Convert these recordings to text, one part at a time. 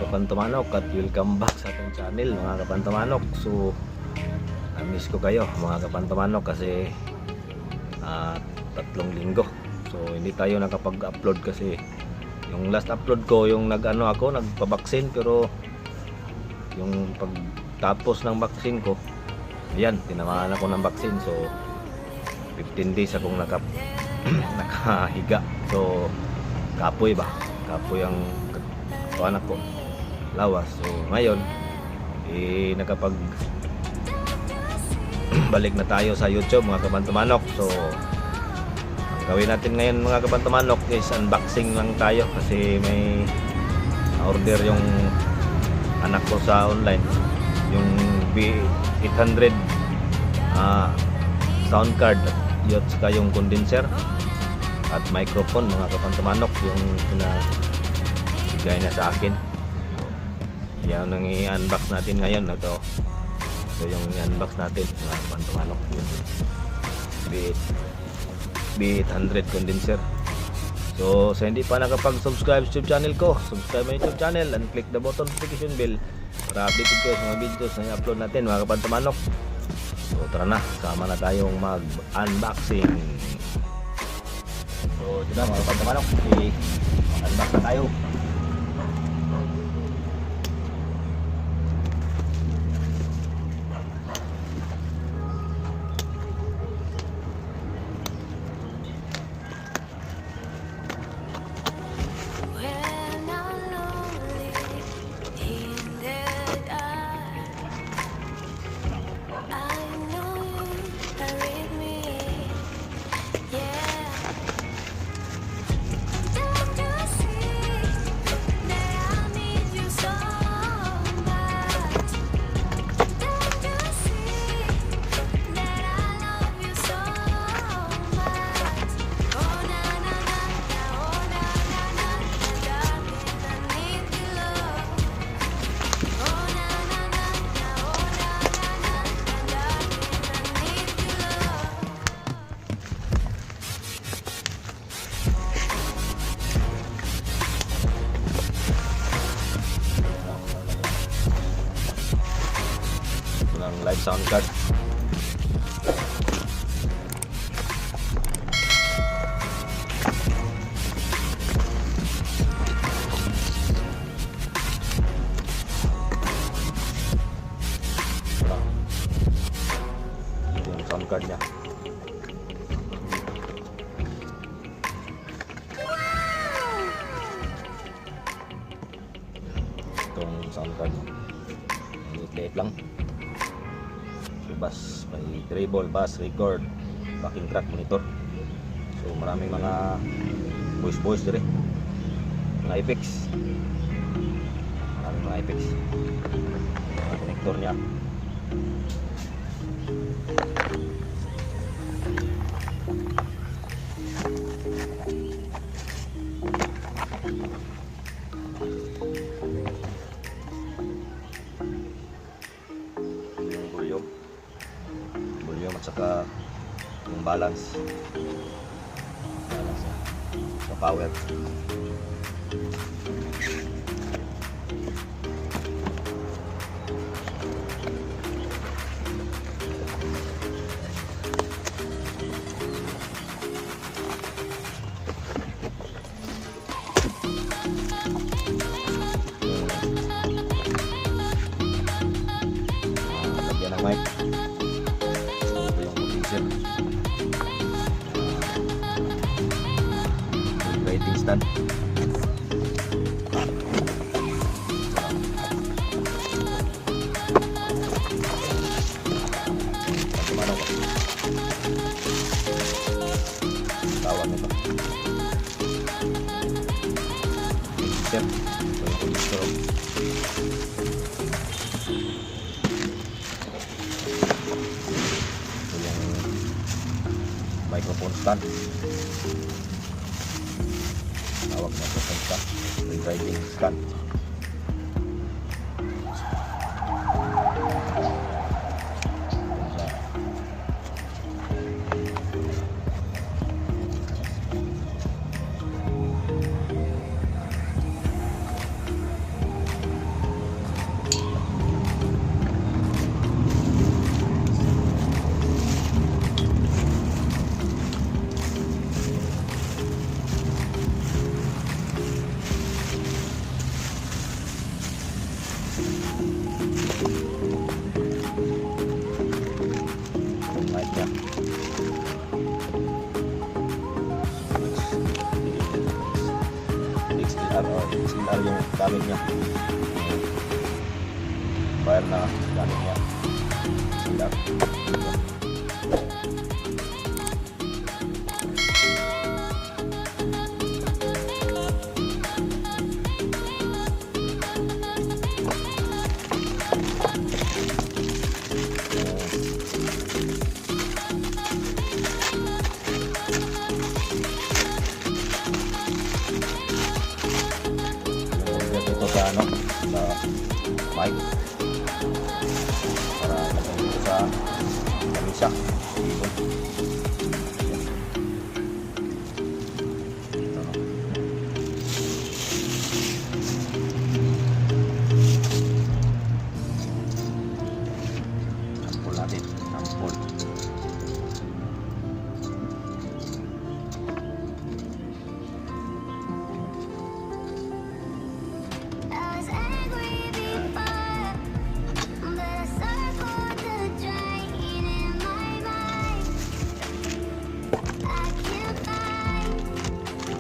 kapantumanok, at welcome back sa ating channel mga kapantumanok. So na-miss ko kayo mga kapantumanok kasi 3 linggo. So hindi tayo nakapag-upload kasi yung last upload ko yung nagpabaksin, pero yung pagtapos ng baksin ko, ayan, tinamaan ako ng baksin. So 15 days akong nakahiga. So kapoy ang anak ko, lawas. So ngayon nakapag balik na tayo sa YouTube mga kapantumanok. So ang gawin natin ngayon mga kapantumanok is unboxing lang tayo kasi may order yung anak ko sa online, yung V8S sound card at saka yung condenser at microphone mga kapantumanok, yung pinabigay na sa akin. Yan ang i-unbox natin ngayon. Ito yung i-unbox natin mga kapantumanok, yung V800 condenser. So sa hindi pa nakapag-subscribe sa YouTube channel ko, subscribe my YouTube channel and click the button notification bell para updated kayo sa mga videos na i-upload natin mga kapantumanok. So tara na, sama na tayong mag-unboxing. So ito na mga kapantumanok, i-unbox na tayo. Live sound card. Ito yung sound card niya. Itong sound card, liit lang. Bass, may treble, bass, record, backing track, monitor. So maraming mga voice dire, mga effects, maraming mga effects. Mga connector niya. At saka yung balance sa power. Lagyan ng mic. Writing stand. Tawag nito. Set. Ito yung microphone stand. Tawag na microphone stand. Writing stand. CR yung gamit niya. Wire na gamit niya. CR. Sa ano, sa mic para lagyan dito sa kamisa ibon. Sampol natin, sampol.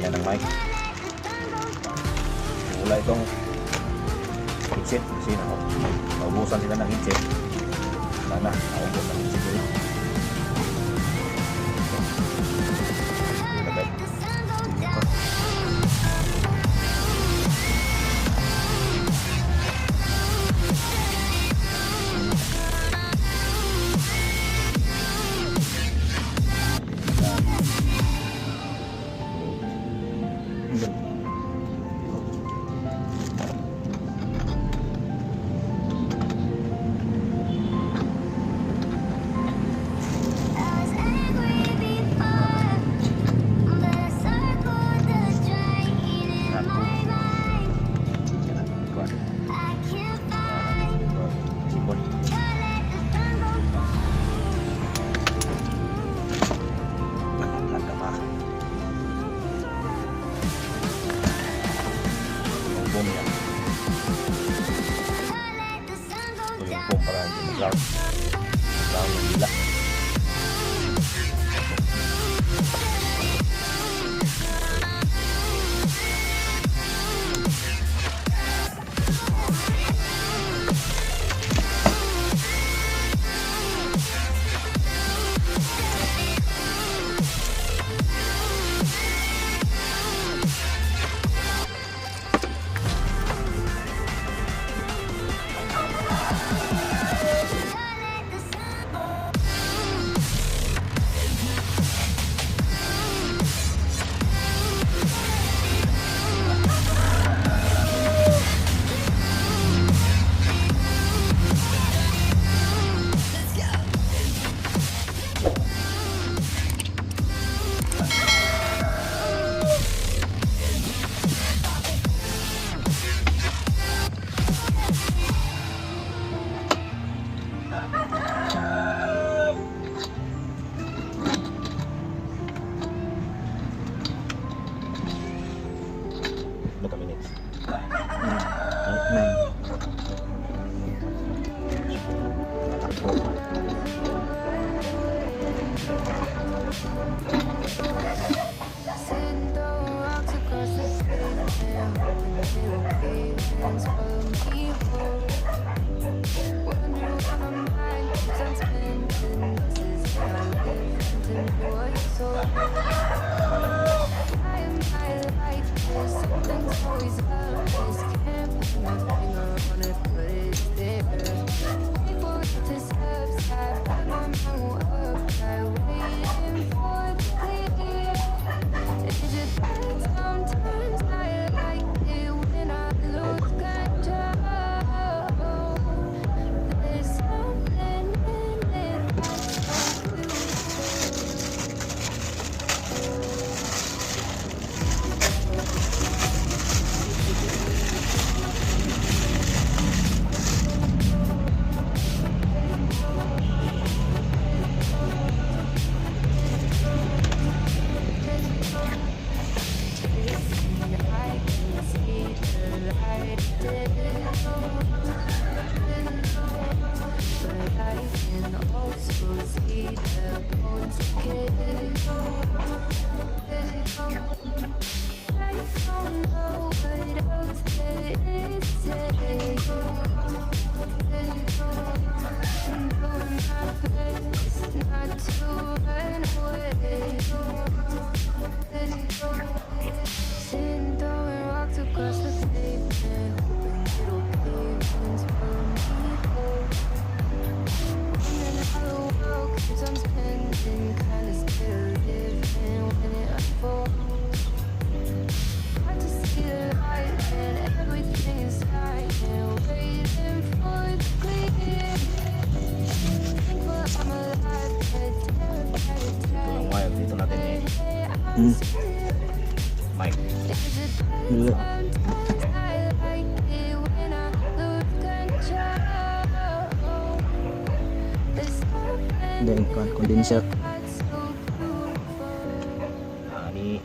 Yan ang mic. Wala itong headset kasi naubusan sila ng headset. Sana naubos ang headset nila. Ilagay. Para hindi mag-ground yung dila. Berapa minit? 1 Yung wire dito natin mic. Then condenser. Ini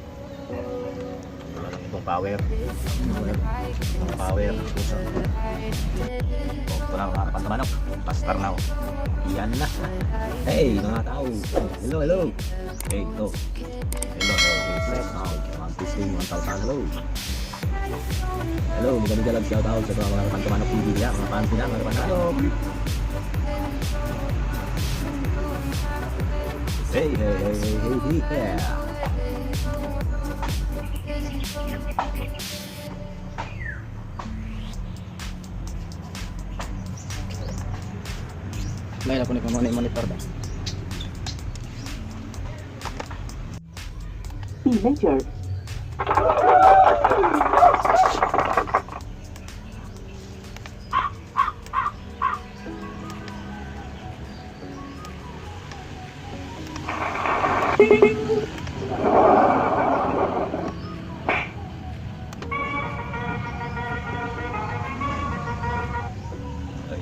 wala lang itong power. Itong power. Ito na mga kapantamanok. Pastar na. Yan na. Hey mga tao. Hello, hello. Hey, ito. Hello, hello. Testing 1,000. Hello. Hello, magandang galag shout out sa mga kapantamanok TV ya, mga fans nila, mga kapantamanok. Hey, hey, hey, hey, hey, hey. May ako ni monitor dah. Signature.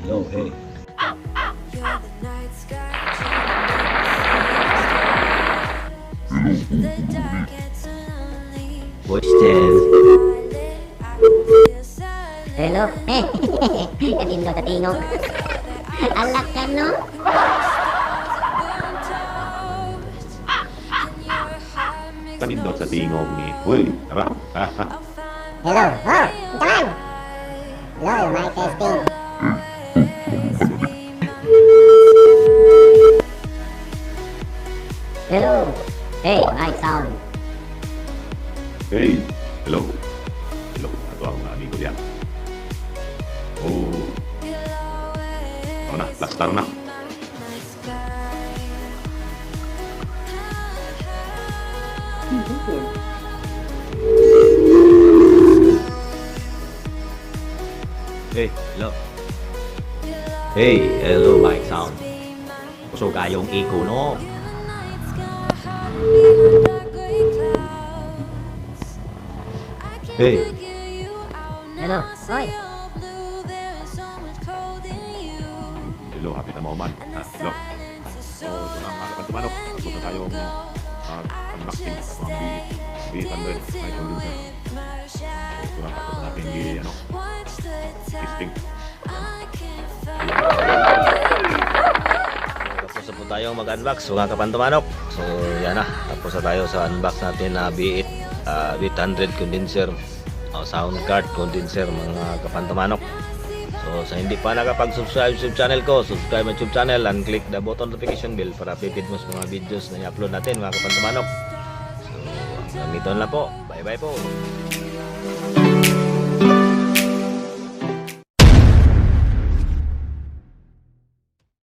Hello, hey. Voice test. Hello, kanino sa tingog? Alak ka no? Kanindot sa tingog ni Uy, tara. Hello, oh, jalan. Hello, mic testing. Hello, hey, mic sound. Hey, hello. Hello, ito ang mga amigo diyan. Oh. Ano na, last star na. Hey, hello. Hey, hello, mic sound. Kusog kayong echo, no? Hey. Hello, hoy. Hello, happy na mo man. Hello. So, ito na mga kapantumanok. Tapos na tayong unboxing ng mga V8S na condenser. Ito na tapos natin testing. Tapos na po tayo mag-unbox, mga kapantumanok. So, yan na. Tapos na tayo sa unbox natin na V800 condenser. Sound card condenser, mga kapantumanok. So sa hindi pa nakapag-subscribe sa channel ko, subscribe my YouTube channel and click the button notification bell para updated mo sa mga videos na i-upload natin, mga kapantumanok. So hanggang dito na po. Bye bye po.